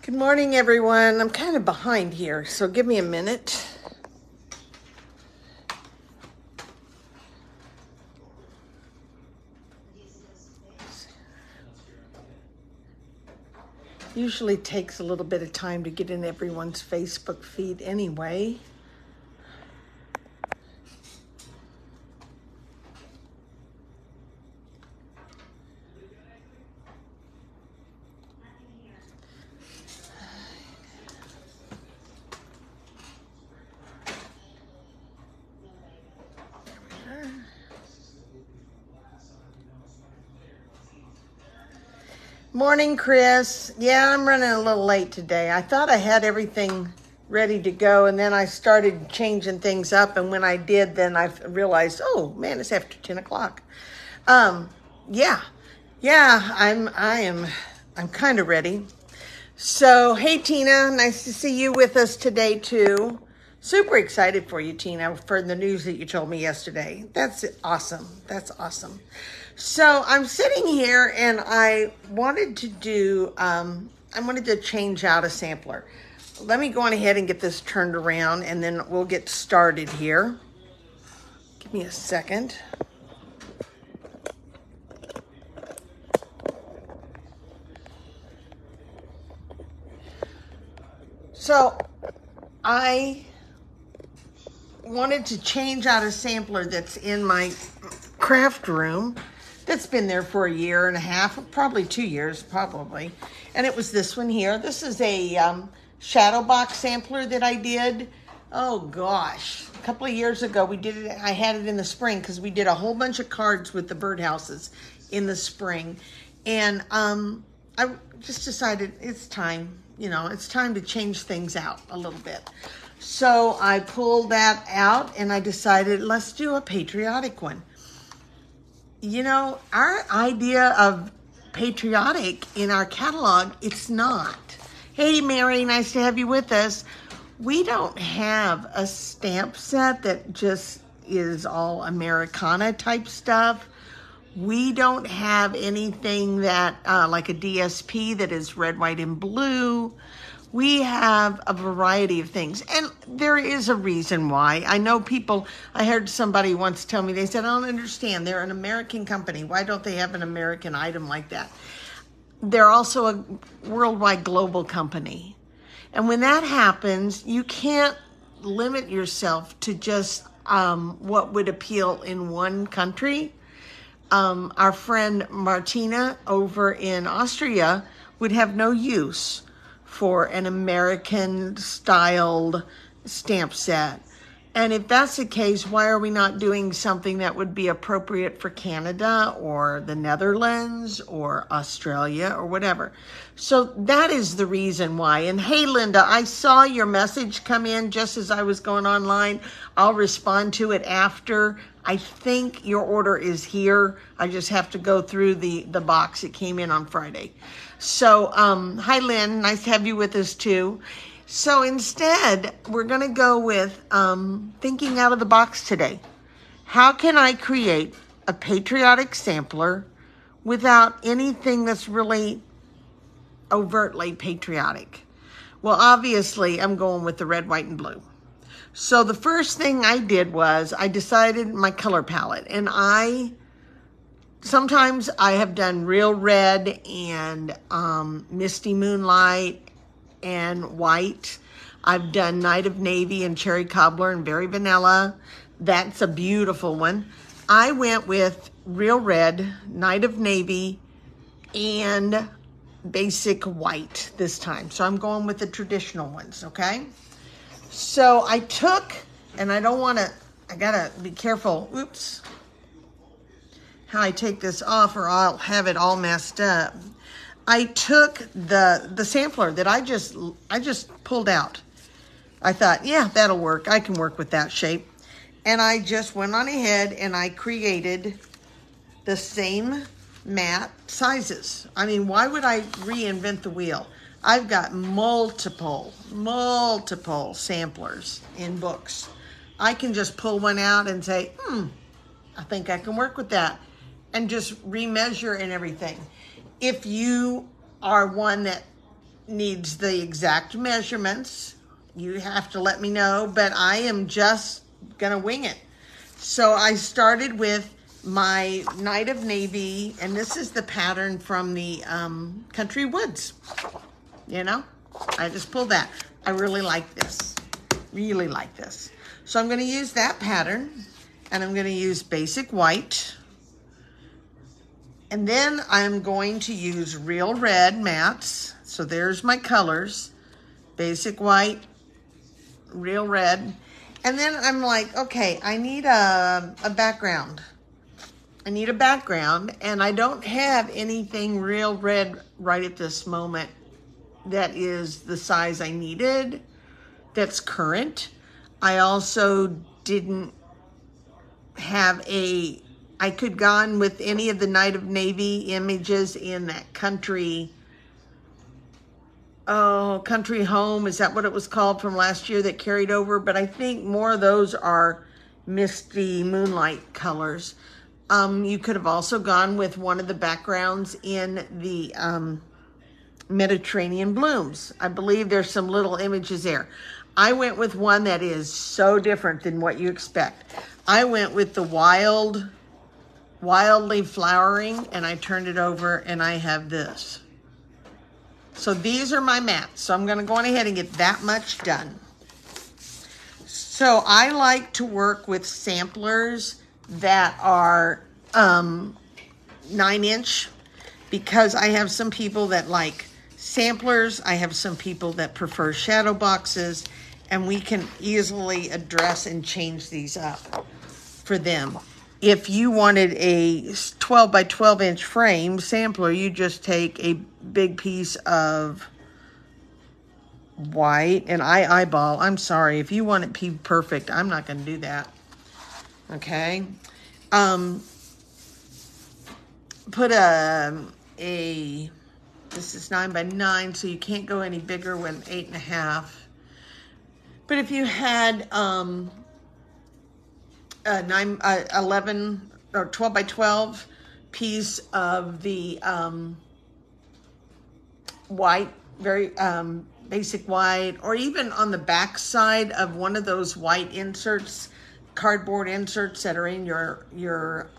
Good morning, everyone. I'm kind of behind here, so give me a minute. Usually takes a little bit of time to get in everyone's Facebook feed anyway. Morning, Chris. Yeah, I'm running a little late today. I thought I had everything ready to go, and then I started changing things up, and when I did, then I realized, oh man, it's after 10 o'clock. Yeah, I'm kind of ready. So, hey Tina, nice to see you with us today too. Super excited for you, Tina, for the news that you told me yesterday. That's awesome. That's awesome. So I'm sitting here and I wanted to change out a sampler. Let me go on ahead and get this turned around and then we'll get started here. Give me a second. So I wanted to change out a sampler that's in my craft room that's been there for a year and a half, probably 2 years, probably. And it was this one here. This is a shadow box sampler that I did, oh gosh, a couple of years ago. We did it, I had it in the spring because we did a whole bunch of cards with the birdhouses in the spring. And I just decided it's time, it's time to change things out a little bit. So I pulled that out and I decided, let's do a patriotic one. Our idea of patriotic in our catalog, it's not. Hey, Mary, nice to have you with us. We don't have a stamp set that just is all Americana type stuff. We don't have anything that, like a DSP that is red, white, and blue. We have a variety of things, and there is a reason why. I know people, I heard somebody once tell me, they said, I don't understand, they're an American company. Why don't they have an American item like that? They're also a worldwide global company. And when that happens, you can't limit yourself to just what would appeal in one country. Our friend Martina over in Austria would have no use for an American styled stamp set. And if that's the case, why are we not doing something that would be appropriate for Canada or the Netherlands or Australia or whatever? So that is the reason why. And hey, Linda, I saw your message come in just as I was going online. I'll respond to it after. I think your order is here. I just have to go through the box. It came in on Friday. So, hi, Lynn. Nice to have you with us, too. So instead, we're going to go with thinking out of the box today. How can I create a patriotic sampler without anything that's really overtly patriotic? Well, obviously, I'm going with the red, white, and blue. So the first thing I did was I decided my color palette. And sometimes I have done real red and misty moonlight and white. I've done Night of Navy and Cherry Cobbler and Berry Vanilla. That's a beautiful one. I went with real red, Night of Navy, and basic white this time. So I'm going with the traditional ones, okay? So I took, and I gotta be careful, oops, how I take this off or I'll have it all messed up. I took the sampler that I just pulled out. I thought, yeah, that'll work. I can work with that shape. And I just went on ahead and I created the same mat sizes. I mean, why would I reinvent the wheel? I've got multiple samplers in books. I can just pull one out and say, I think I can work with that. And just remeasure and everything. If you are one that needs the exact measurements, you have to let me know, but I am just gonna wing it. So I started with my Night of Navy, and this is the pattern from the Country Woods, you know? I just pulled that. I really like this, really like this. So I'm gonna use that pattern, and I'm gonna use basic white, and then I'm going to use real red mattes. So there's my colors, basic white, real red. And then I'm like, okay, I need a background. I need a background, and I don't have anything real red right at this moment that is the size I needed, that's current. I also didn't have I could gone with any of the Night of Navy images in that country home, is that what it was called from last year that carried over? But I think more of those are misty moonlight colors. You could have also gone with one of the backgrounds in the Mediterranean blooms. I believe there's some little images there. I went with one that is so different than what you expect. I went with the wildly flowering, and I turned it over, and I have this. So these are my mats. So I'm going to go on ahead and get that much done. So I like to work with samplers that are 9-inch, because I have some people that like samplers. I have some people that prefer shadow boxes, and we can easily address and change these up for them. If you wanted a 12 by 12 inch frame sampler, you just take a big piece of white, and I eyeball. I'm sorry, if you want it be perfect, I'm not going to do that. Okay. Put this is 9 by 9, so you can't go any bigger than 8.5. But if you had 11 or 12 by 12 piece of the white, very basic white, or even on the back side of one of those white inserts, cardboard inserts that are in your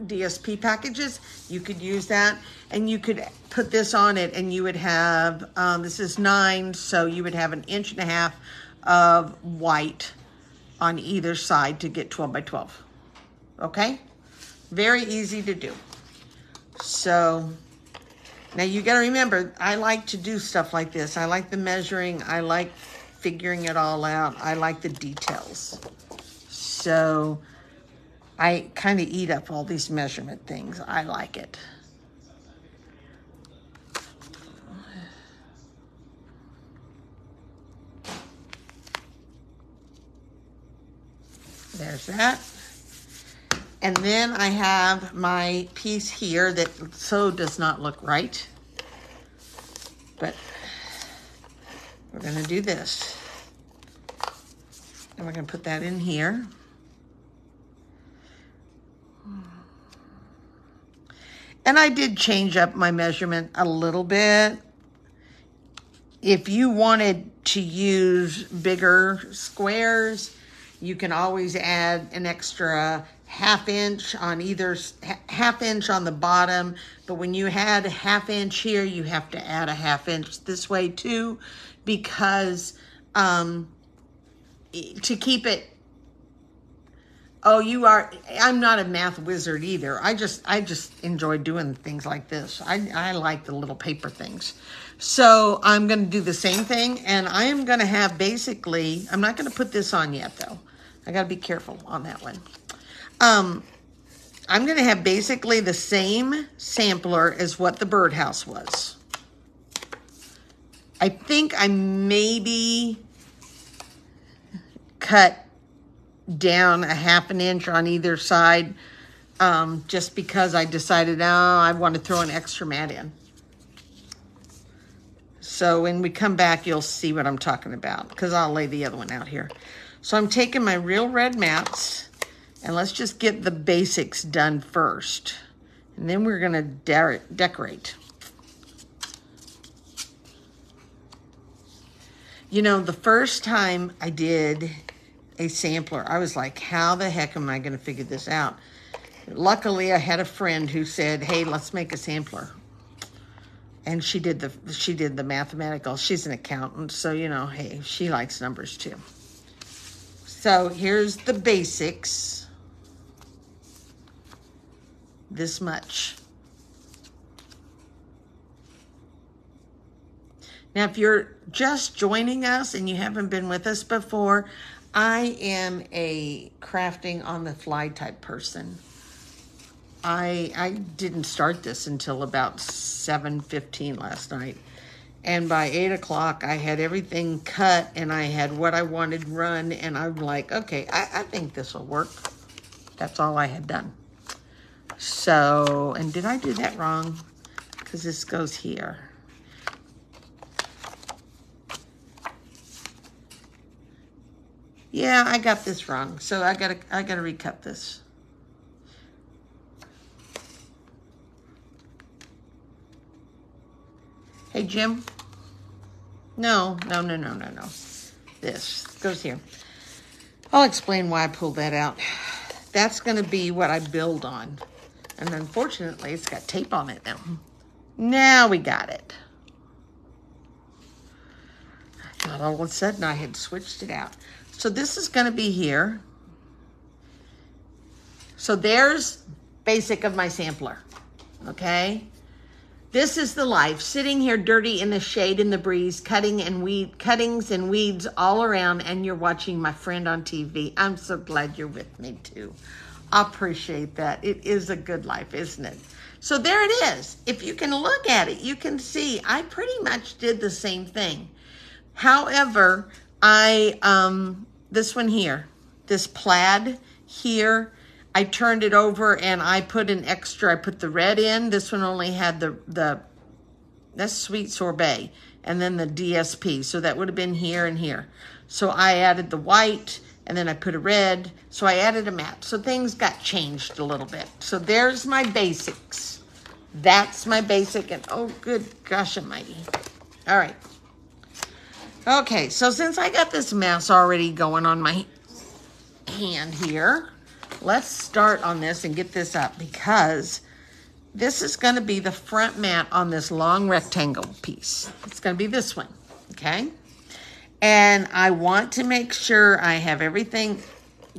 DSP packages, you could use that, and you could put this on it, and you would have, this is 9, so you would have 1.5 inches of white on either side to get 12 by 12. Okay? Very easy to do. So now you got to remember, I like to do stuff like this. I like the measuring. I like figuring it all out. I like the details. So I kind of eat up all these measurement things. I like it. There's that. And then I have my piece here that so does not look right. But we're going to do this. And we're going to put that in here. And I did change up my measurement a little bit. If you wanted to use bigger squares, you can always add an extra 1/2 inch on either, 1/2 inch on the bottom. But when you had a 1/2 inch here, you have to add a 1/2 inch this way too, because to keep it, I'm not a math wizard either. I just enjoy doing things like this. I like the little paper things. So I'm going to do the same thing, and I am going to have basically, I'm not going to put this on yet though. I got to be careful on that one. I'm going to have basically the same sampler as what the birdhouse was. I think I maybe cut down a 1/2 inch on either side, just because I decided, I want to throw an extra mat in. So when we come back, you'll see what I'm talking about, because I'll lay the other one out here. So I'm taking my real red mats, and let's just get the basics done first. And then we're going to decorate. You know, the first time I did a sampler, I was like, how the heck am I going to figure this out? Luckily, I had a friend who said, hey, let's make a sampler. And she did the mathematical. She's an accountant, so, you know, hey, she likes numbers too. So here's the basics. This much. Now, if you're just joining us and you haven't been with us before, I am a crafting on the fly type person. I didn't start this until about 7:15 last night. And by 8 o'clock, I had everything cut and I had what I wanted run. And I'm like, okay, I think this will work. That's all I had done. So, and did I do that wrong? Because this goes here. Yeah, I got this wrong. So I gotta recut this. Hey, Jim. No. This goes here. I'll explain why I pulled that out. That's going to be what I build on. And unfortunately, it's got tape on it now. Now we got it. I thought all of a sudden I had switched it out. So this is going to be here. So there's basic of my sampler. Okay? This is the life, sitting here dirty in the shade in the breeze, cuttings and weeds all around, and you're watching my friend on TV. I'm so glad you're with me too. I appreciate that. It is a good life, isn't it? So there it is. If you can look at it, you can see I pretty much did the same thing. However, this one here, this plaid here, I turned it over and I put an extra, I put the red in. This one only had that's sweet sorbet, and then the DSP. So that would have been here and here. So I added the white and then I put a red. So I added a matte. So things got changed a little bit. So there's my basics. That's my basic, and oh, good gosh almighty. All right. Okay, so since I got this mess already going on my hand here, let's start on this and get this up, because this is going to be the front mat on this long rectangle piece. It's going to be this one, okay? And I want to make sure I have everything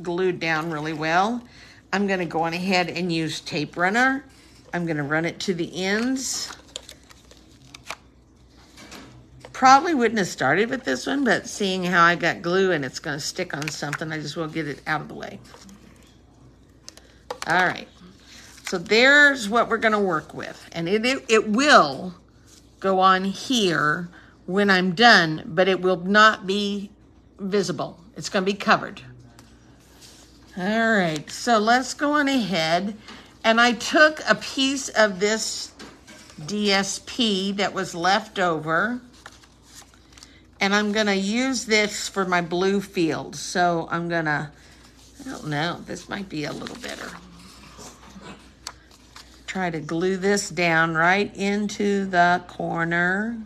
glued down really well. I'm going to go on ahead and use tape runner. I'm going to run it to the ends. Probably wouldn't have started with this one, but seeing how I got glue and it's going to stick on something, I just will get it out of the way. All right, so there's what we're going to work with. And it will go on here when I'm done, but it will not be visible. It's going to be covered. All right, so let's go on ahead. And I took a piece of this DSP that was left over, and I'm going to use this for my blue field. So I'm going to, I don't know, this might be a little better. Try to glue this down right into the corner.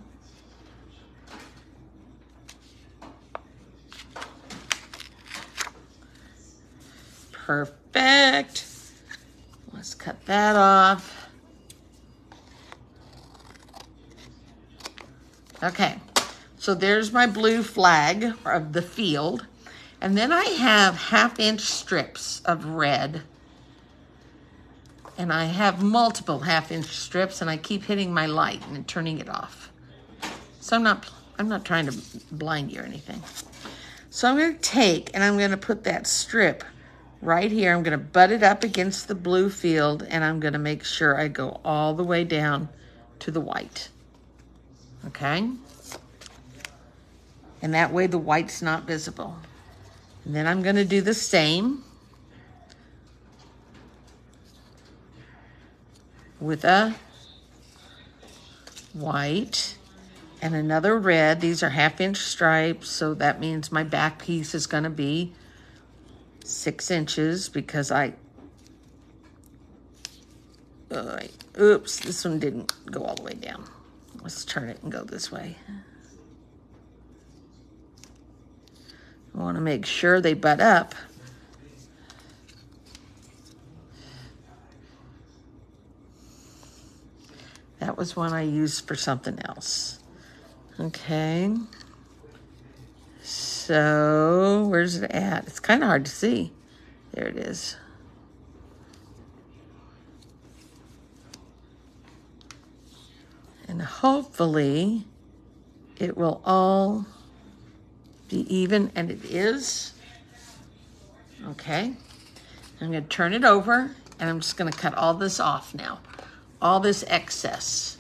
Perfect. Let's cut that off. Okay, so there's my blue flag of the field. And then I have 1/2-inch strips of red. And I have multiple 1/2-inch strips, and I keep hitting my light and turning it off. So I'm not trying to blind you or anything. So I'm going to take and I'm going to put that strip right here. I'm going to butt it up against the blue field, and I'm going to make sure I go all the way down to the white. Okay? And that way the white's not visible. And then I'm going to do the same with a white and another red. These are 1/2-inch stripes, so that means my back piece is going to be 6 inches, because oops, this one didn't go all the way down. Let's turn it and go this way. want to make sure they butt up. That was one I used for something else. Okay. So, where's it at? It's kind of hard to see. There it is. And hopefully it will all be even, and it is. Okay. I'm going to turn it over, and I'm just going to cut all this off now. All this excess.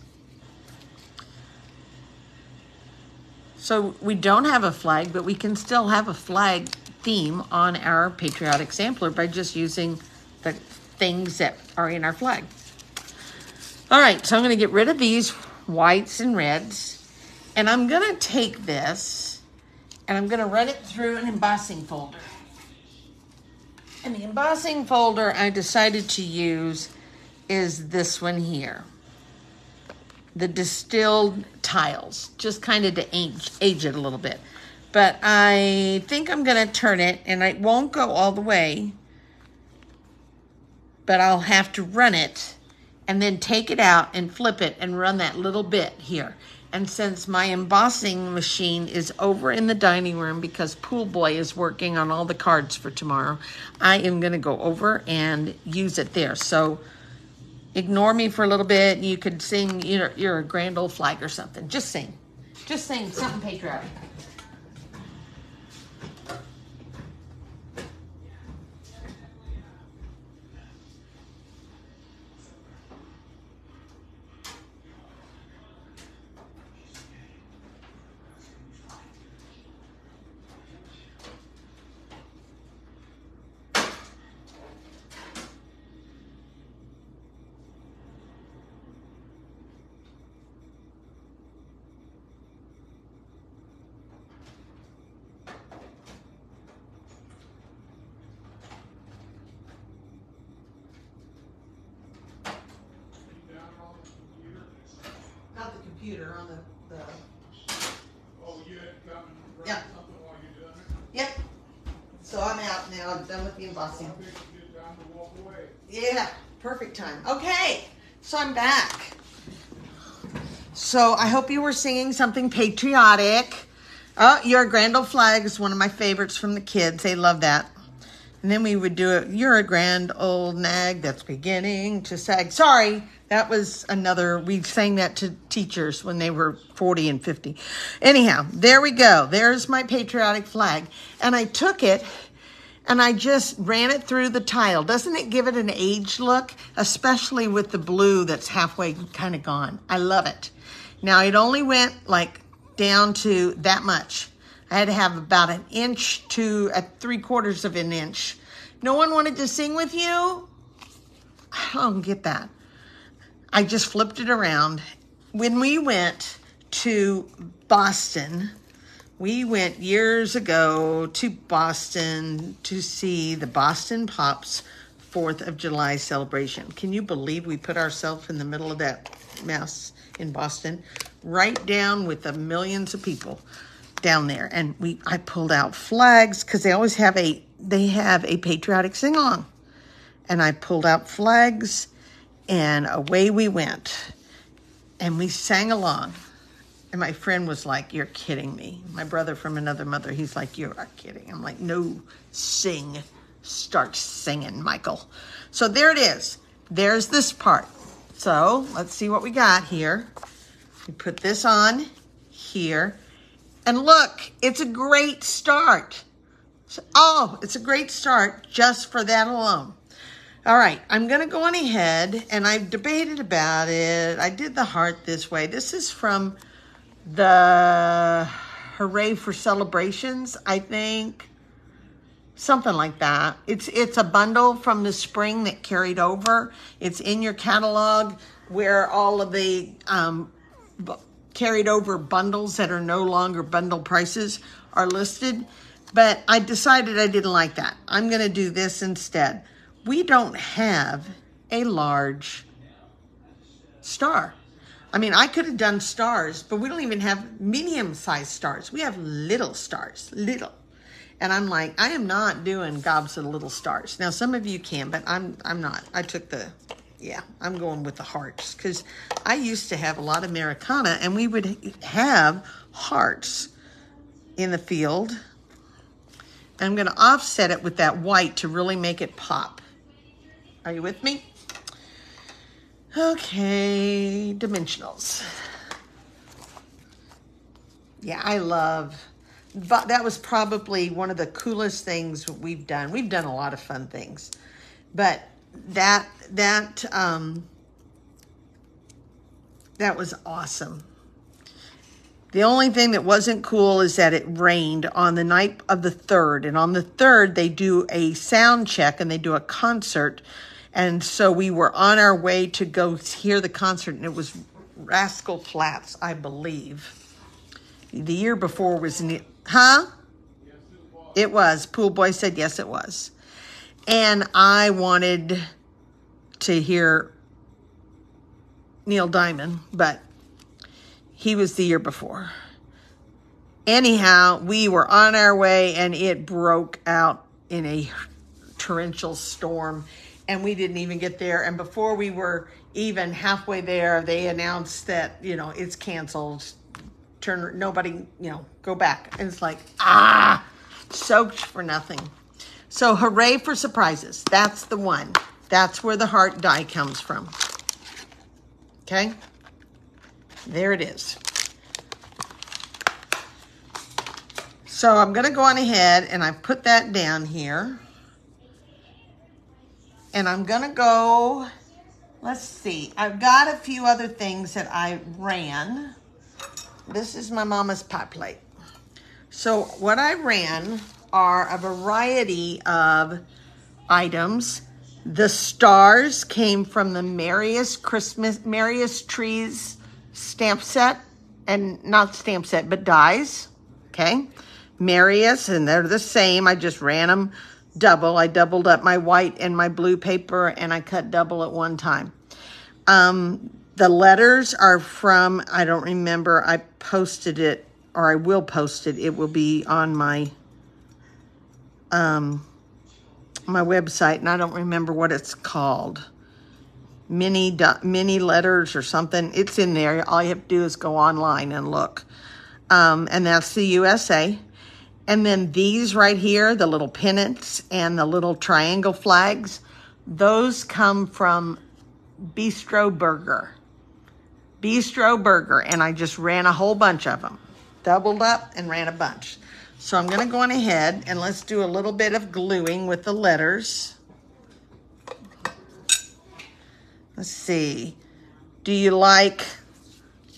So we don't have a flag, but we can still have a flag theme on our Patriotic Sampler by just using the things that are in our flag. All right, so I'm going to get rid of these whites and reds, and I'm going to take this and I'm going to run it through an embossing folder. And the embossing folder I decided to use is this one here. The distilled tiles, just kind of to age it a little bit. But I think I'm going to turn it, and it won't go all the way, but I'll have to run it and then take it out and flip it and run that little bit here. And since my embossing machine is over in the dining room because Pool Boy is working on all the cards for tomorrow, I am going to go over and use it there. So ignore me for a little bit. You could sing, you're a grand old flag or something. Just sing something patriotic. Computer on the Oh, you had to come and yeah. something while you're doing it? Yep. So I'm out now. I'm done with the embossing. I think it's good time to walk away. Yeah, perfect time. Okay, so I'm back. So I hope you were singing something patriotic. Oh, Your Grand Old Flag is one of my favorites from the kids. They love that. And then we would do it, You're a Grand Old Nag that's beginning to sag. Sorry, that was another, we sang that to teachers when they were 40 and 50. Anyhow, there we go. There's my patriotic flag. And I took it and I just ran it through the tile. Doesn't it give it an aged look? Especially with the blue that's halfway kind of gone. I love it. Now, it only went like down to that much. I had to have about 1 inch to 3/4 of an inch. No one wanted to sing with you? I don't get that. I just flipped it around. When we went to Boston, we went years ago to Boston to see the Boston Pops 4th of July celebration. Can you believe we put ourselves in the middle of that mess in Boston? Right down with the millions of people down there. And I pulled out flags because they always have a patriotic sing-along. And I pulled out flags and away we went. And we sang along. And my friend was like, you're kidding me. My brother from another mother, he's like, you're kidding. I'm like, no, sing. Start singing, Michael. So there it is. There's this part. So let's see what we got here. We put this on here. And look, it's a great start. Oh, it's a great start just for that alone. All right, I'm going to go on ahead, and I've debated about it. I did the heart this way. This is from the Hooray for Celebrations, I think. Something like that. It's a bundle from the spring that carried over. It's in your catalog where all of the carried over bundles that are no longer bundle prices are listed. But I decided I didn't like that. I'm going to do this instead. We don't have a large star. I mean, I could have done stars, but we don't even have medium-sized stars. We have little stars, little. And I'm like, I am not doing gobs of little stars. Now, some of you can, but I'm not. I took the, yeah, I'm going with the hearts. Because I used to have a lot of Americana, and we would have hearts in the field. I'm going to offset it with that white to really make it pop. Are you with me? Okay, dimensionals. Yeah, I love, but that was probably one of the coolest things we've done. We've done a lot of fun things, but that was awesome. The only thing that wasn't cool is that it rained on the night of the 3rd. And on the 3rd, they do a sound check and they do a concert. And so we were on our way to go hear the concert, and it was Rascal Flatts, I believe. The year before was, huh? It was. Pool Boy said yes, it was. And I wanted to hear Neil Diamond, but he was the year before. Anyhow, we were on our way, and it broke out in a torrential storm, and we didn't even get there. And before we were even halfway there, they announced that, you know, it's canceled. Nobody, you know, go back. And it's like, soaked for nothing. So hooray for surprises. That's the one. That's where the heart die comes from. Okay? There it is. So I'm going to go on ahead, and I put that down here. And I'm going to go, let's see. I've got a few other things that I ran. This is my mama's pie plate. So what I ran are a variety of items. The stars came from the Merriest Trees stamp set, and not stamp set, but dies. Okay, Merriest, and they're the same. I just ran them double. I doubled up my white and my blue paper, and I cut double at one time. The letters are from, I don't remember, I posted it, or I will post it. It will be on my my website, and I don't remember what it's called. Mini letters or something. It's in there. All you have to do is go online and look. And that's the USA. And then these right here, the little pennants and the little triangle flags, those come from Bistro Burger. And I just ran a whole bunch of them. Doubled up and ran a bunch. So I'm going to go on ahead, and let's do a little bit of gluing with the letters. Let's see. Do you like,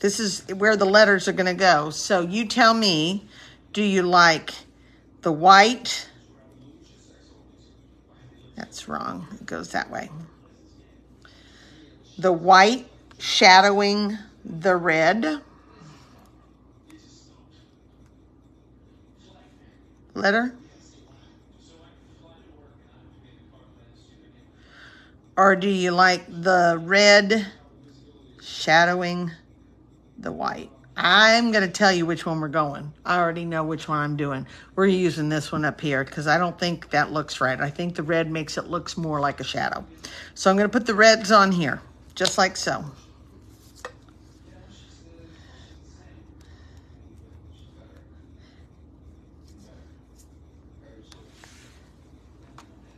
this is where the letters are going to go. So you tell me, do you like the white? That's wrong. It goes that way. The white shadowing the red letter? Or do you like the red shadowing the white? I'm going to tell you which one we're going. I already know which one I'm doing. We're using this one up here because I don't think that looks right. I think the red makes it look more like a shadow. So I'm going to put the reds on here, just like so.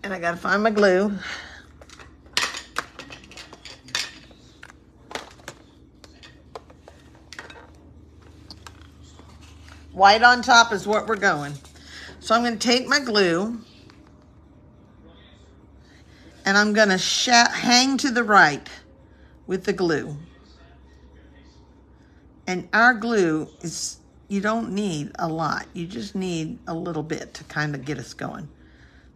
And I got to find my glue. White on top is what we're going. So I'm going to take my glue, and I'm going to hang to the right with the glue. And our glue is, you don't need a lot. You just need a little bit to kind of get us going.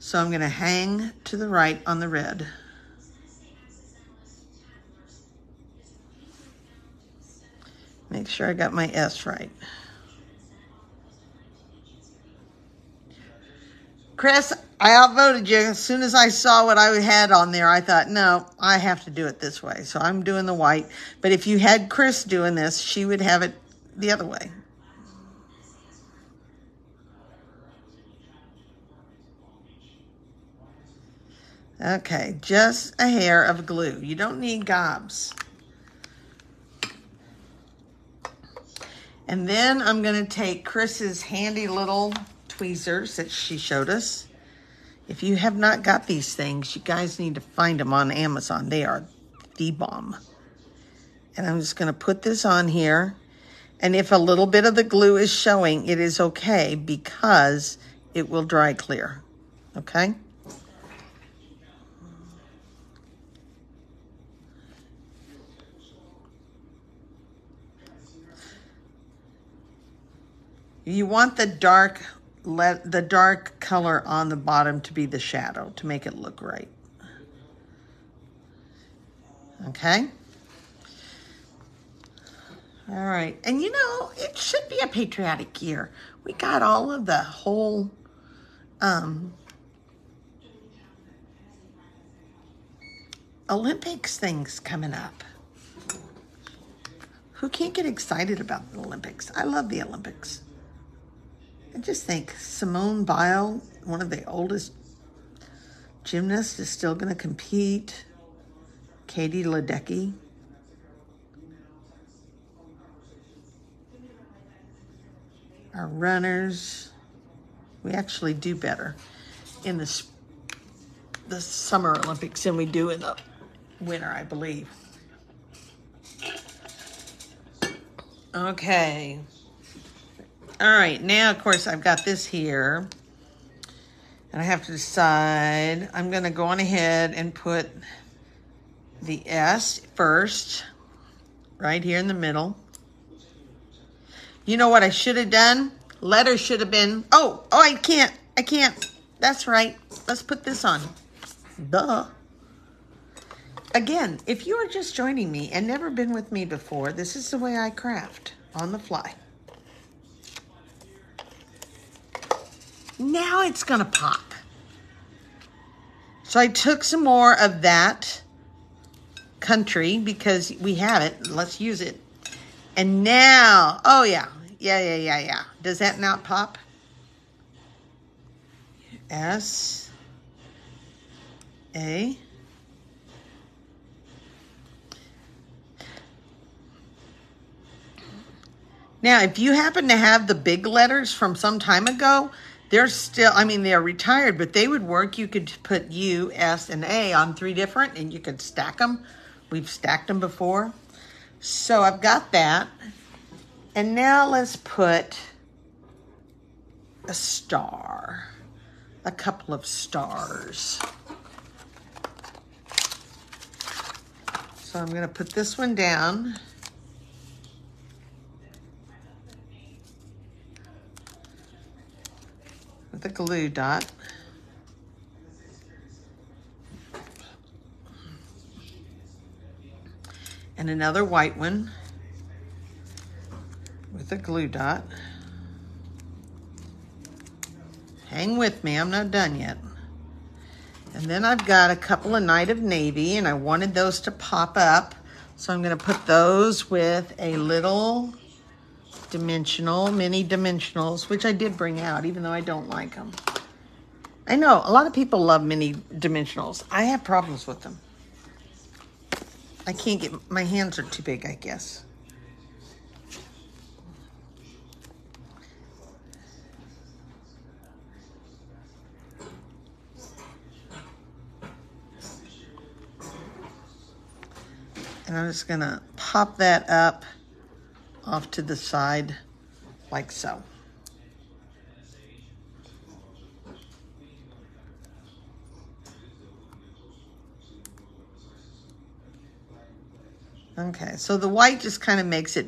So I'm going to hang to the right on the red. Make sure I got my S right. Chris, I outvoted you. As soon as I saw what I had on there, I thought, no, I have to do it this way. So I'm doing the white. But if you had Chris doing this, she would have it the other way. Okay, just a hair of glue. You don't need gobs. And then I'm going to take Chris's handy little tweezers that she showed us. If you have not got these things, you guys need to find them on Amazon. They are the bomb. And I'm just going to put this on here. And if a little bit of the glue is showing, it is okay because it will dry clear. Okay? You want the dark color on the bottom to be the shadow to make it look right. Okay? All right. And you know, it should be a patriotic year. We got all of the whole Olympics things coming up. Who can't get excited about the Olympics? I love the Olympics. I just think Simone Biles, one of the oldest gymnasts, is still going to compete. Katie Ledecky. Our runners. We actually do better in the Summer Olympics than we do in the winter, I believe. Okay. All right, now, of course, I've got this here. And I have to decide. I'm going to go on ahead and put the S first, right here in the middle. You know what I should have done? Letters should have been, oh, I can't. That's right. Let's put this on. Duh. Again, if you are just joining me and never been with me before, this is the way I craft on the fly. Now it's gonna pop. So I took some more of that country because we have it. Let's use it. And now, oh yeah. Does that not pop? S A. Now, if you happen to have the big letters from some time ago, they're still, I mean, they're retired, but they would work. You could put U, S, and A on 3 different, and you could stack them. We've stacked them before. So I've got that. And now let's put a star, a couple of stars. So I'm going to put this one down. With a glue dot. And another white one with a glue dot. Hang with me, I'm not done yet. And then I've got a couple of Night of Navy, and I wanted those to pop up. So I'm gonna put those with a little mini dimensionals, which I did bring out, even though I don't like them. I know, a lot of people love mini dimensionals. I have problems with them. I can't get, my hands are too big, I guess. And I'm just gonna pop that up off to the side like so. Okay, so the white just kind of makes it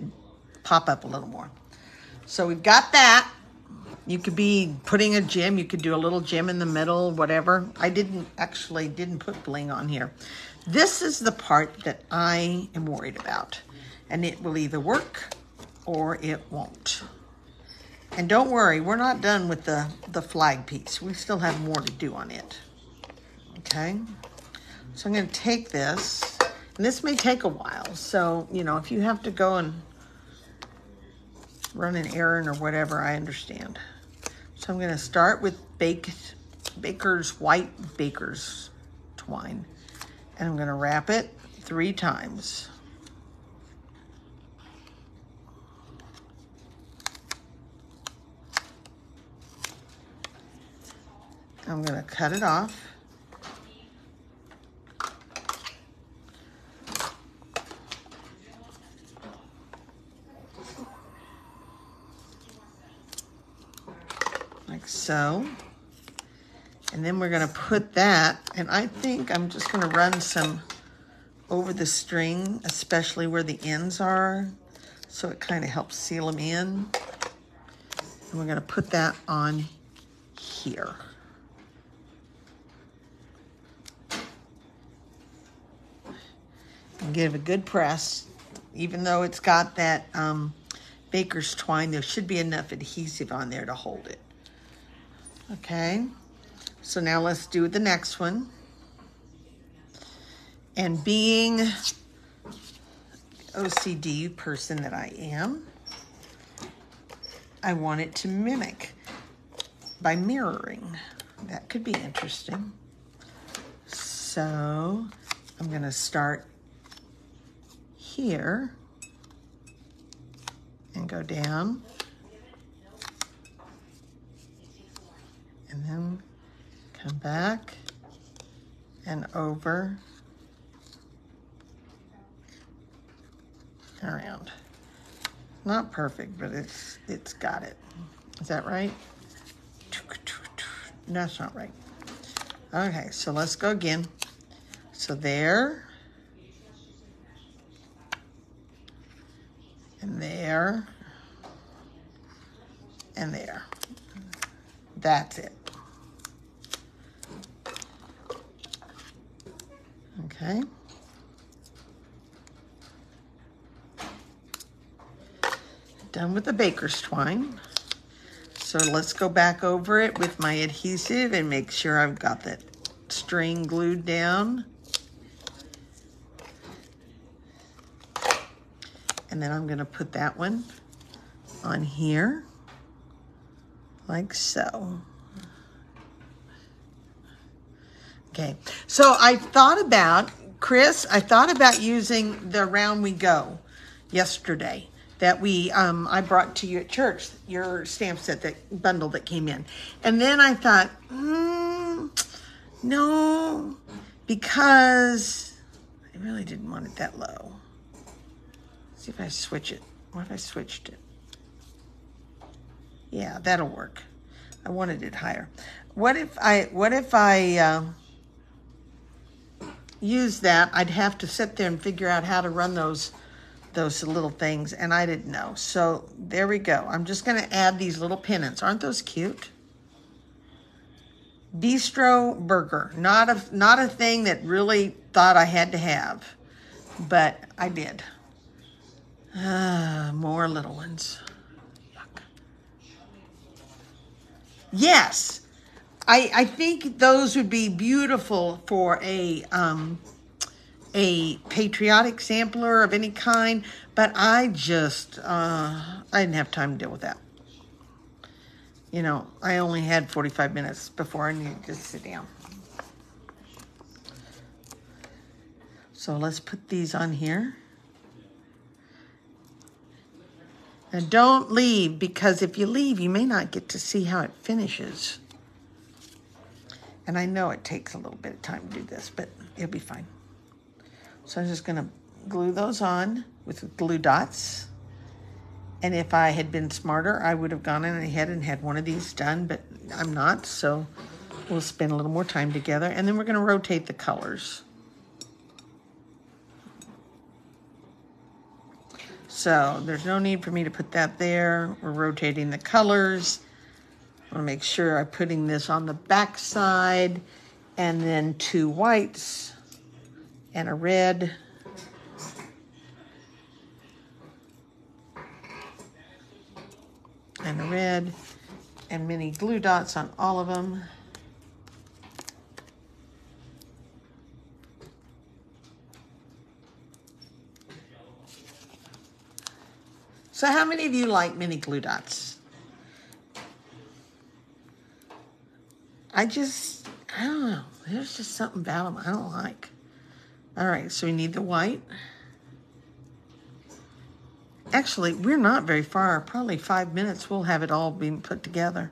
pop up a little more. So we've got that. You could be putting a gem, you could do a little gem in the middle, whatever. I didn't put bling on here. This is the part that I am worried about. And it will either work or it won't. And don't worry, we're not done with the flag piece. We still have more to do on it. Okay? So I'm going to take this, and this may take a while. So, you know, if you have to go and run an errand or whatever, I understand. So I'm going to start with white baker's twine. And I'm gonna wrap it 3 times. I'm gonna cut it off. Like so. And then we're gonna put that, and I think I'm just gonna run some over the string, especially where the ends are, so it kind of helps seal them in. And we're gonna put that on here. And give a good press. Even though it's got that baker's twine, there should be enough adhesive on there to hold it. Okay, so now let's do the next one. And being the OCD person that I am, I want it to mimic by mirroring. That could be interesting. So I'm gonna start here and go down. And then come back and over and around. Not perfect, but it's got it. Is that right? No, that's not right. Okay, so let's go again. So there, and there, and there. That's it. Okay. Done with the baker's twine. So let's go back over it with my adhesive and make sure I've got that string glued down. And then I'm gonna put that one on here, like so. Okay, so I thought about, Chris, I thought about using the Round We Go yesterday that I brought to you at church, your stamp set, that bundle that came in. And then I thought, no, because I really didn't want it that low. Let's see if I switch it. What if I switched it? Yeah, that'll work. I wanted it higher. What if I use that? I'd have to sit there and figure out how to run those little things, and I didn't know. So there we go. I'm just gonna add these little pennants. Aren't those cute? Bistro burger. Not a thing that really thought I had to have, but I did. More little ones. Yuck. Yes, I think those would be beautiful for a patriotic sampler of any kind, but I just, I didn't have time to deal with that. You know, I only had 45 minutes before I needed to sit down. So let's put these on here. And don't leave, because if you leave, you may not get to see how it finishes. And I know it takes a little bit of time to do this, but it'll be fine. So I'm just gonna glue those on with glue dots. And if I had been smarter, I would have gone in ahead and had one of these done, but I'm not, so we'll spend a little more time together. And then we're gonna rotate the colors. So there's no need for me to put that there. We're rotating the colors. I wanna make sure I'm putting this on the back side, and then 2 whites and a red. And a red, and mini glue dots on all of them. So how many of you like mini glue dots? I I don't know. There's just something about them I don't like. All right, so we need the white. Actually, we're not very far. Probably 5 minutes, we'll have it all being put together.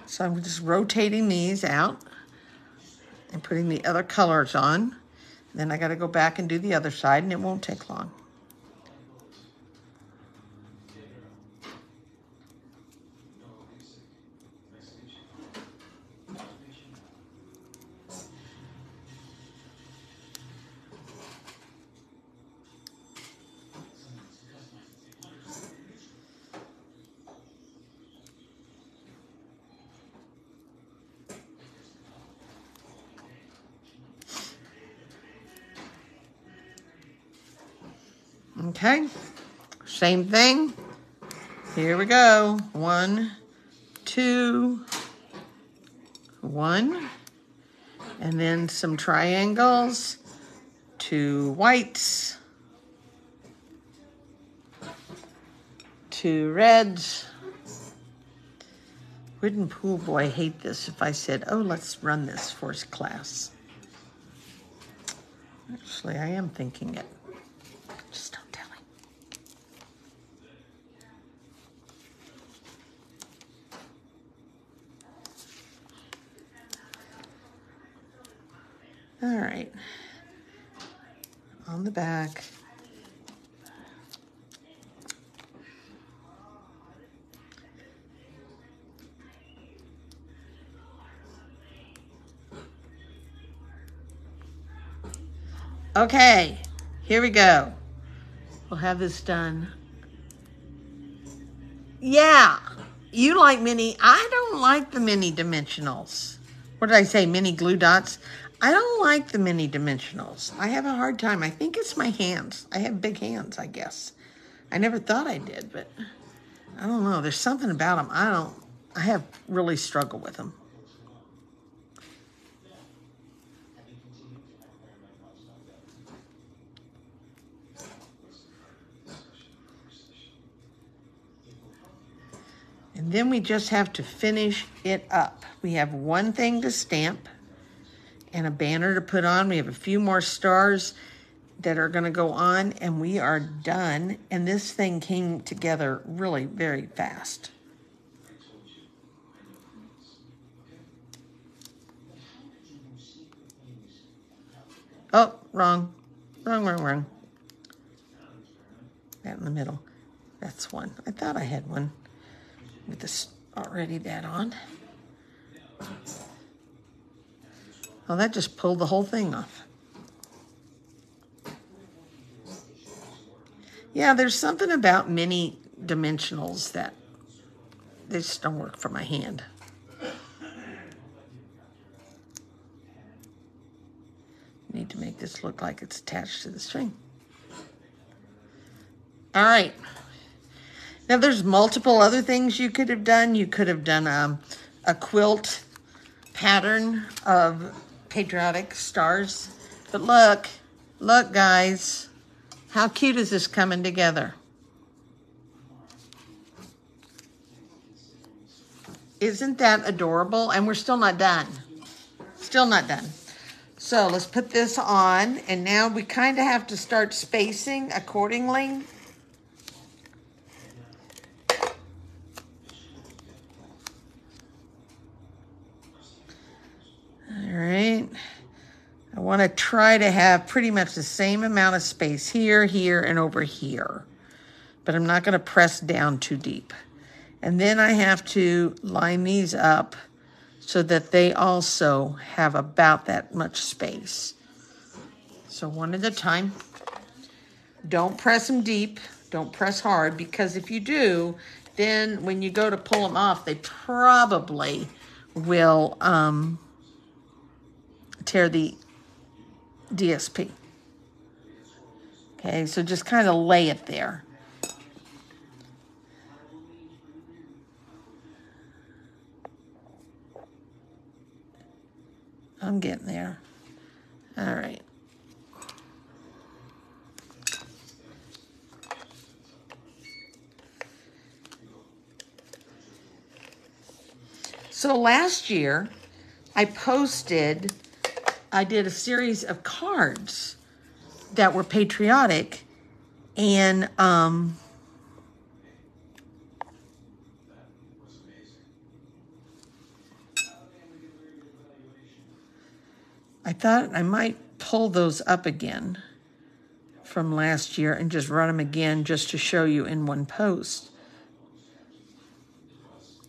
So I'm just rotating these out and putting the other colors on. Then I got to go back and do the other side, and it won't take long. Okay, same thing. Here we go. 1, 2, 1. And then some triangles, 2 whites, 2 reds. Wouldn't pool boy hate this if I said, oh, let's run this for his class? Actually, I am thinking it. Just don't tell him. All right. On the back. Okay, here we go. We'll have this done. Yeah, you like mini. I don't like the mini dimensionals. What did I say, mini glue dots? I don't like the mini dimensionals. I have a hard time. I think it's my hands. I have big hands, I guess. I never thought I did, but I don't know. There's something about them. I have really struggled with them. And then we just have to finish it up. We have one thing to stamp and a banner to put on. We have a few more stars that are gonna go on, and we are done. And this thing came together really very fast. Oh, wrong. Wrong. That in the middle. That's one. I thought I had one with this already that on. Oh, that just pulled the whole thing off. Yeah, there's something about mini dimensionals that they just don't work for my hand. Need to make this look like it's attached to the string. All right. Now, there's multiple other things you could have done. You could have done a quilt pattern of patriotic stars. But look, guys. How cute is this coming together? Isn't that adorable? And we're still not done. Still not done. So let's put this on. And now we kind of have to start spacing accordingly. All right. I want to try to have pretty much the same amount of space here, here, and over here. But I'm not going to press down too deep. And then I have to line these up so that they also have about that much space. So one at a time. Don't press them deep. Don't press hard, because if you do, then when you go to pull them off, they probably will tear the DSP. Okay, so just kind of lay it there. I'm getting there. All right. So last year, I did a series of cards that were patriotic, and I thought I might pull those up again from last year and just run them again just to show you in one post.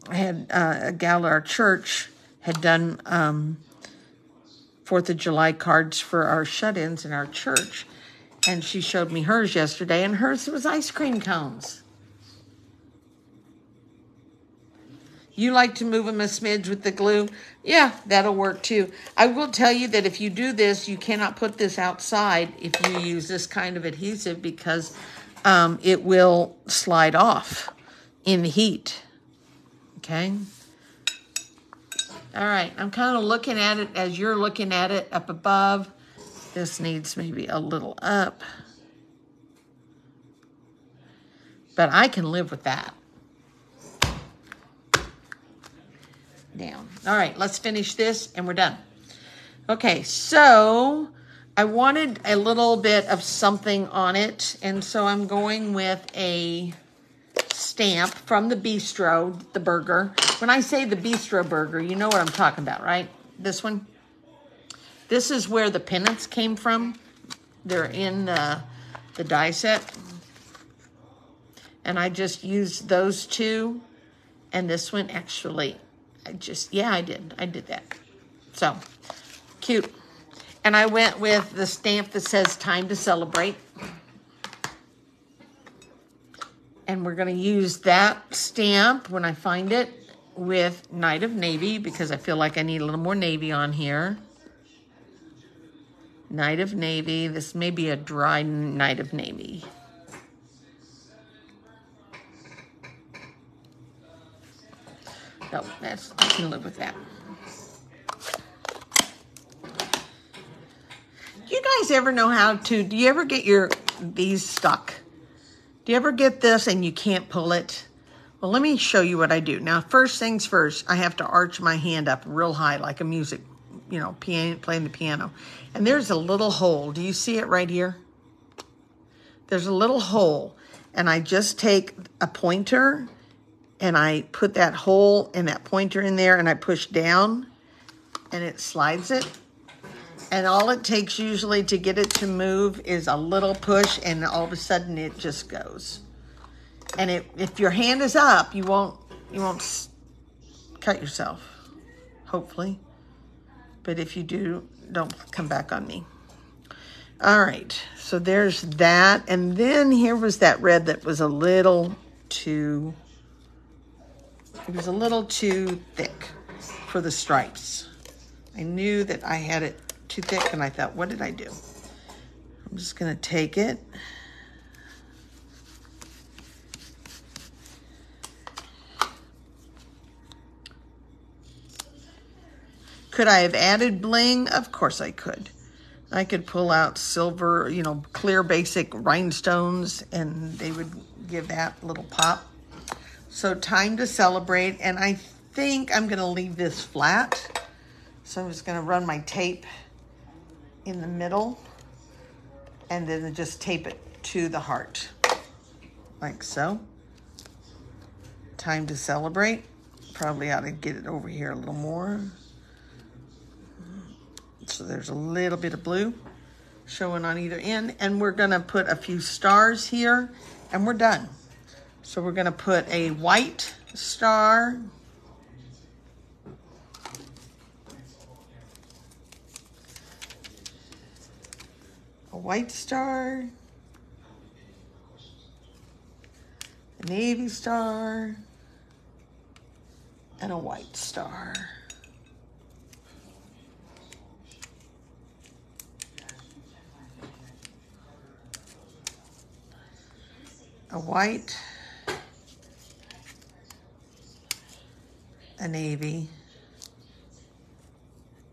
I had a gal at our church had done 4th of July cards for our shut-ins in our church, and she showed me hers yesterday, and hers was ice cream cones. You like to move them a smidge with the glue? Yeah, that'll work too. I will tell you that if you do this, you cannot put this outside if you use this kind of adhesive, because it will slide off in the heat. Okay? All right, I'm kind of looking at it as you're looking at it up above. This needs maybe a little up, but I can live with that. Down. All right, let's finish this and we're done. Okay, so I wanted a little bit of something on it, and so I'm going with a stamp from the bistro, the burger. When I say the bistro burger, you know what I'm talking about, right? This one. This is where the pennants came from. They're in the die set. And I just used those two. And this one actually, I did that. So, cute. And I went with the stamp that says time to celebrate. And we're going to use that stamp when I find it with Night of Navy, because I feel like I need a little more navy on here. Night of Navy. This may be a dry Night of Navy. No, I can live with that. You guys ever know how to, do you ever get these stuck? Do you ever get this and you can't pull it? Well, let me show you what I do. Now, first things first, I have to arch my hand up real high like a music, playing the piano. And there's a little hole. Do you see it right here? There's a little hole. And I just take a pointer and I put that hole and that pointer in there and I push down and it slides it. And all it takes usually to get it to move is a little push, and all of a sudden it just goes. And if your hand is up, you won't cut yourself, hopefully. But if you do, don't come back on me. All right, so there's that. And then here was that red that was a little too thick for the stripes. I knew that I had it too thick, and I thought, what did I do? I'm just gonna take it. Could I have added bling? Of course I could. I could pull out silver, clear basic rhinestones, and they would give that little pop. So time to celebrate, and I think I'm gonna leave this flat. So I'm just gonna run my tape in the middle and then just tape it to the heart, like so. Time to celebrate. Probably ought to get it over here a little more. So there's a little bit of blue showing on either end, and we're gonna put a few stars here and we're done. So we're gonna put a white star, a navy star, and a white star. A white, a navy,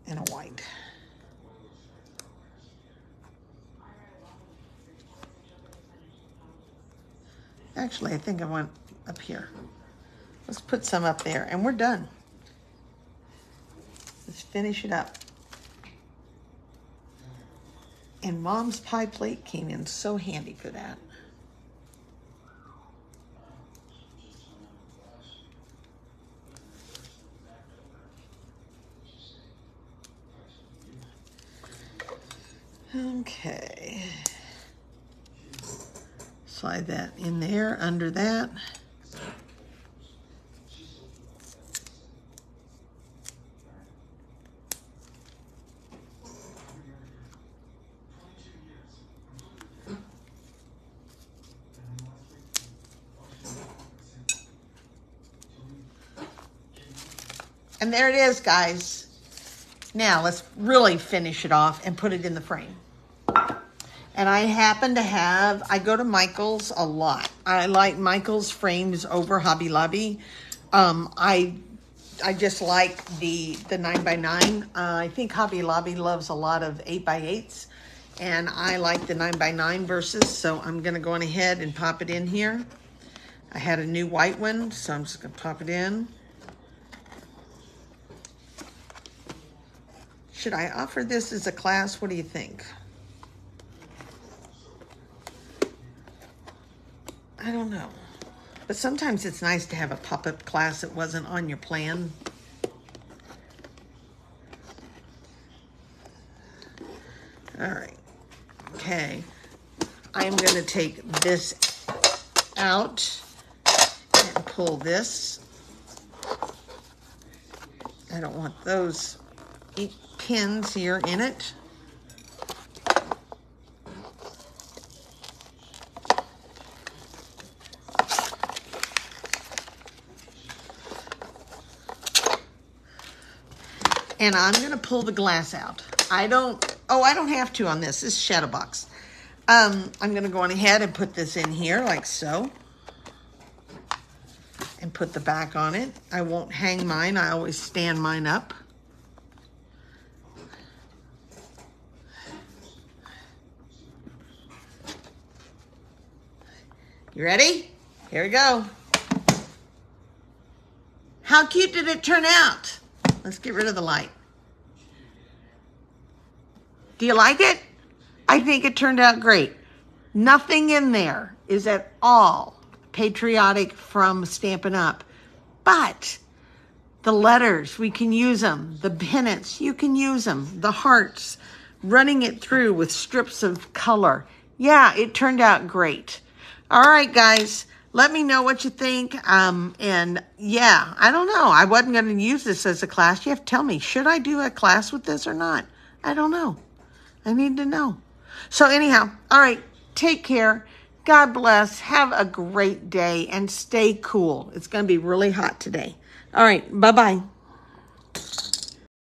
and a white. Actually, I think I want up here. Let's put some up there, and we're done. Let's finish it up. And Mom's pie plate came in so handy for that. Okay. Slide that in there under that. And there it is, guys. Now let's really finish it off and put it in the frame. And I happen to have, I go to Michael's a lot. I like Michael's frames over Hobby Lobby. I just like the 9x9. I think Hobby Lobby loves a lot of 8x8s. And I like the 9x9 versus, so I'm gonna go on ahead and pop it in here. I had a new white one, so I'm just gonna pop it in. Should I offer this as a class? What do you think? I don't know. But sometimes it's nice to have a pop-up class that wasn't on your plan. All right. Okay. I am going to take this out and pull this. I don't want those pins here in it. And I'm going to pull the glass out. I don't have to on this. This is shadow box. I'm going to go on ahead and put this in here like so. And put the back on it. I won't hang mine. I always stand mine up. You ready? Here we go. How cute did it turn out? Let's get rid of the light. Do you like it? I think it turned out great. Nothing in there is at all patriotic from Stampin' Up. But the letters, we can use them. The pennants, you can use them. The hearts, running it through with strips of color. Yeah, it turned out great. All right, guys. Let me know what you think. And yeah, I don't know. I wasn't going to use this as a class. You have to tell me, should I do a class with this or not? I don't know. I need to know. So anyhow, all right, take care. God bless. Have a great day and stay cool. It's going to be really hot today. All right, bye-bye.